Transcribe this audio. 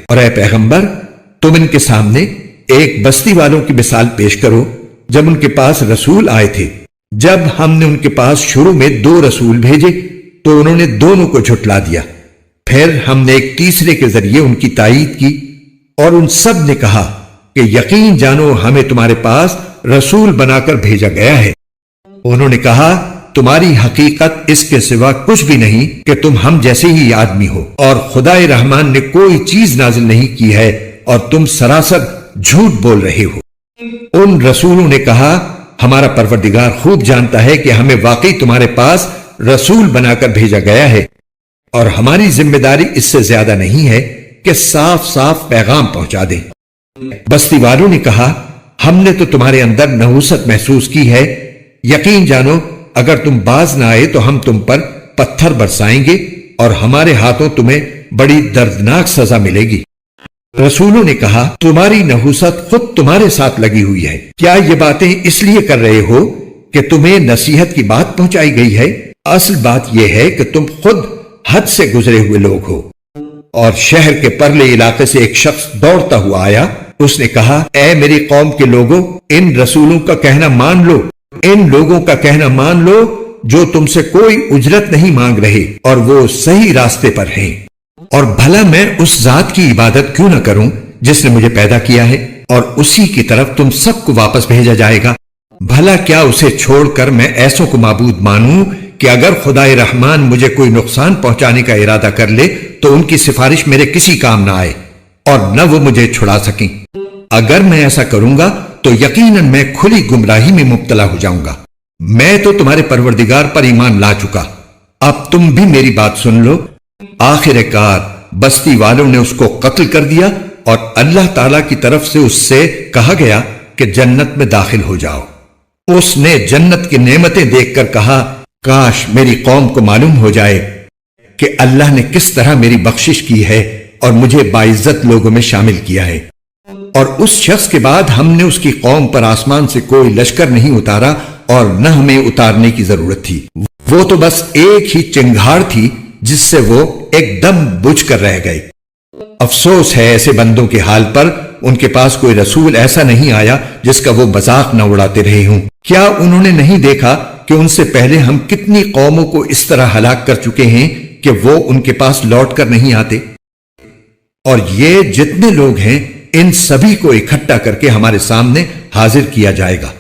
اور اے پیغمبر تم ان کے سامنے ایک بستی والوں کی مثال پیش کرو جب ان کے پاس رسول آئے تھے۔ جب ہم نے ان کے پاس شروع میں 2 رسول بھیجے تو انہوں نے دونوں کو جھٹلا دیا، پھر ہم نے ایک تیسرے کے ذریعے ان کی تائید کی اور ان سب نے کہا کہ یقین جانو ہمیں تمہارے پاس رسول بنا کر بھیجا گیا ہے۔ انہوں نے کہا تمہاری حقیقت اس کے سوا کچھ بھی نہیں کہ تم ہم جیسے ہی آدمی ہو، اور خدائے رحمان نے کوئی چیز نازل نہیں کی ہے اور تم سراسر جھوٹ بول رہے ہو۔ ان رسولوں نے کہا ہمارا پروردگار خوب جانتا ہے کہ ہمیں واقعی تمہارے پاس رسول بنا کر بھیجا گیا ہے، اور ہماری ذمہ داری اس سے زیادہ نہیں ہے کہ صاف صاف پیغام پہنچا دیں۔ بستی والوں نے کہا ہم نے تو تمہارے اندر نحوست محسوس کی ہے، یقین جانو اگر تم باز نہ آئے تو ہم تم پر پتھر برسائیں گے اور ہمارے ہاتھوں تمہیں بڑی دردناک سزا ملے گی۔ رسولوں نے کہا تمہاری نحوست خود تمہارے ساتھ لگی ہوئی ہے، کیا یہ باتیں اس لیے کر رہے ہو کہ تمہیں نصیحت کی بات پہنچائی گئی ہے؟ اصل بات یہ ہے کہ تم خود حد سے گزرے ہوئے لوگ ہو۔ اور شہر کے پرلے علاقے سے ایک شخص دوڑتا ہوا آیا، اس نے کہا اے میری قوم کے لوگوں، ان رسولوں کا کہنا مان لو، ان لوگوں کا کہنا مان لو جو تم سے کوئی اجرت نہیں مانگ رہے اور وہ صحیح راستے پر ہیں۔ اور بھلا میں اس ذات کی عبادت کیوں نہ کروں جس نے مجھے پیدا کیا ہے، اور اسی کی طرف تم سب کو واپس بھیجا جائے گا۔ بھلا کیا اسے چھوڑ کر میں ایسوں کو معبود مانوں کہ اگر خدائے رحمان مجھے کوئی نقصان پہنچانے کا ارادہ کر لے تو ان کی سفارش میرے کسی کام نہ آئے اور نہ وہ مجھے چھڑا سکیں۔ اگر میں ایسا کروں گا تو یقیناً میں کھلی گمراہی میں مبتلا ہو جاؤں گا۔ میں تو تمہارے پروردگار پر ایمان لا چکا، اب تم بھی میری بات سن لو۔ آخر کار بستی والوں نے اس کو قتل کر دیا اور اللہ تعالی کی طرف سے اس سے کہا گیا کہ جنت میں داخل ہو جاؤ۔ اس نے جنت کی نعمتیں دیکھ کر کہا کاش میری قوم کو معلوم ہو جائے کہ اللہ نے کس طرح میری بخشش کی ہے اور مجھے باعزت لوگوں میں شامل کیا ہے۔ اور اس شخص کے بعد ہم نے اس کی قوم پر آسمان سے کوئی لشکر نہیں اتارا اور نہ ہمیں اتارنے کی ضرورت تھی، وہ تو بس ایک ہی چنگھاڑ تھی جس سے وہ ایک دم بجھ کر رہ گئے۔ افسوس ہے ایسے بندوں کے حال پر، ان کے پاس کوئی رسول ایسا نہیں آیا جس کا وہ مذاق نہ اڑاتے رہے ہوں۔ کیا انہوں نے نہیں دیکھا کہ ان سے پہلے ہم کتنی قوموں کو اس طرح ہلاک کر چکے ہیں کہ وہ ان کے پاس لوٹ کر نہیں آتے؟ اور یہ جتنے لوگ ہیں ان سبھی کو اکٹھا کر کے ہمارے سامنے حاضر کیا جائے گا۔